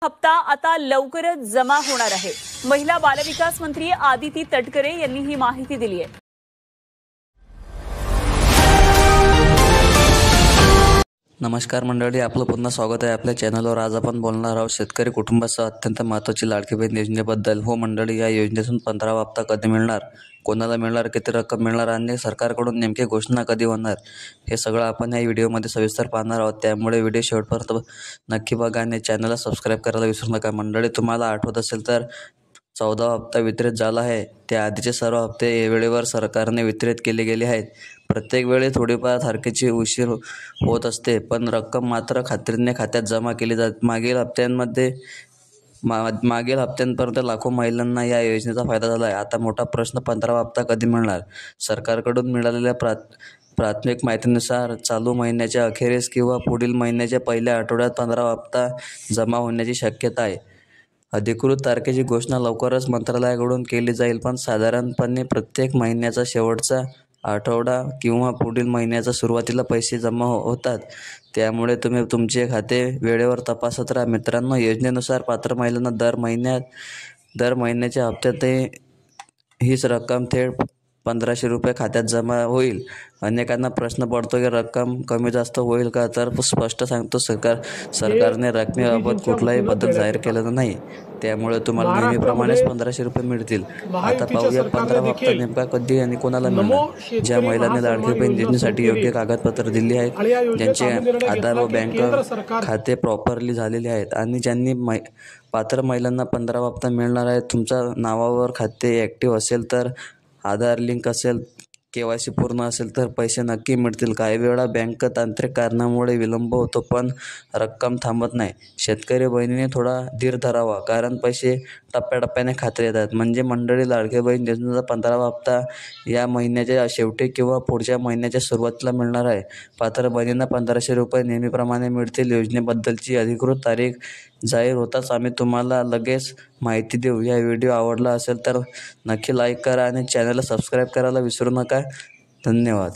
हप्ता आता लवकरच जमा होणार आहे। महिला बालविकास मंत्री आदिती तटकरे यांनी ही माहिती दिली आहे। नमस्कार मंडळी, आपलं पुन्हा स्वागत आहे आपल्या चॅनलवर। आज आपण बोलणार आहोत शेतकरी कुटुंबासह अत्यंत महत्त्वाची लाडकी बहीण योजनेबद्दल। हो मंडळी, या योजनेतून 15वा हप्ता कधी मिळणार, कोणाला मिळणार, किती रक्कम मिळणार आणि सरकारकडून नेमकी घोषणा कधी होणार, हे सगळं आपण या व्हिडिओमध्ये सविस्तर पाहणार आहोत। त्यामुळे व्हिडिओ शेवटपर्यंत नक्की बघा आणि चॅनलला सबस्क्राईब करायला विसरू नका। मंडळी, तुम्हाला आठवत असेल तर 14वा हप्ता वितरित झाला आहे। त्या आधीचे सर्व हप्ते वेळेवर सरकारने वितरित केले गेले आहेत। प्रत्येक वेळी थोडीफार तारखेची उशीर होत असते, पण रक्कम मात्र खात्रीने खात्यात जमा केली जाते। मागील हप्त्यांपर्यंत लाखो महिलांना या योजनेचा फायदा झाला आहे। आता मोठा प्रश्न, 15वा हप्ता कधी मिळणार? सरकारकडून मिळालेल्या प्राथमिक माहितीनुसार चालू महिन्याच्या अखेरीस किंवा पुढील महिन्याच्या पहिल्या आठवड्यात 15वा हप्ता जमा होण्याची शक्यता आहे। अधिकृत तारखेची घोषणा लवकरच मंत्रालयाकडून केली जाईल, पण साधारणपणे प्रत्येक महिन्याचा शेवटचा आठवडा किंवा पुढील महिन्याच्या सुरुवातीला पैसे जमा होतात। त्यामुळे तुम्ही तुमचे खाते वेळेवर तपासत राहा। मित्रांनो, योजनेनुसार पात्र महिलांना दर महिन्याच्या हप्त्यात हीच रक्कम थेट 1500 रुपये खात्यात जमा होईल। अनेकांना प्रश्न पडतो की रक्कम कमी जास्त होईल का? तर स्पष्ट सांगतो, सरकारने रकमेबाबत कुठलाही बदल जाहीर केलेला नाही। त्यामुळे तुम्हाला नेहमीप्रमाणेच 1500 रुपये मिळतील। आता पाहूया 15वा हप्ता नेमका कधी आणि कोणाला मिळणार। ज्या महिलांनी लाडकी बहीण योजनेसाठी योग्य कागदपत्र दिली आहेत, ज्यांचे आधार व बँक खाते प्रॉपरली झालेले आहेत आणि ज्यांनी पात्र महिलांना 15वा हप्ता मिळणार आहे। तुमच्या नावावर खाते ॲक्टिव्ह असेल तर, आधार लिंक असेल, KYC पूर्ण असेल तर पैसे नक्की मिळतील। काही वेळा बँक तांत्रिक कारणामुळे विलंब होतो, पण रक्कम थांबत नाही। शेतकरी बहिणीने थोडा धीर धरावा, कारण पैसे टप्प्याटप्प्याने खात्यात येतात। म्हणजे मंडळी, लाडकी बहीण योजनेचा 15वा हप्ता या महिन्याच्या शेवटी किंवा पुढच्या महिन्याच्या सुरुवातीला मिळणार आहे। पात्र बहिणींना 1500 रुपये नेहमीप्रमाणे मिळतील। योजनेबद्दलची अधिकृत तारीख जाहीर होताच आम्ही तुम्हाला लगेच माहिती देऊ। हा व्हिडिओ आवडला असेल तर नक्की लाईक करा आणि चॅनलला सबस्क्राईब करायला विसरू नका। धन्यवाद।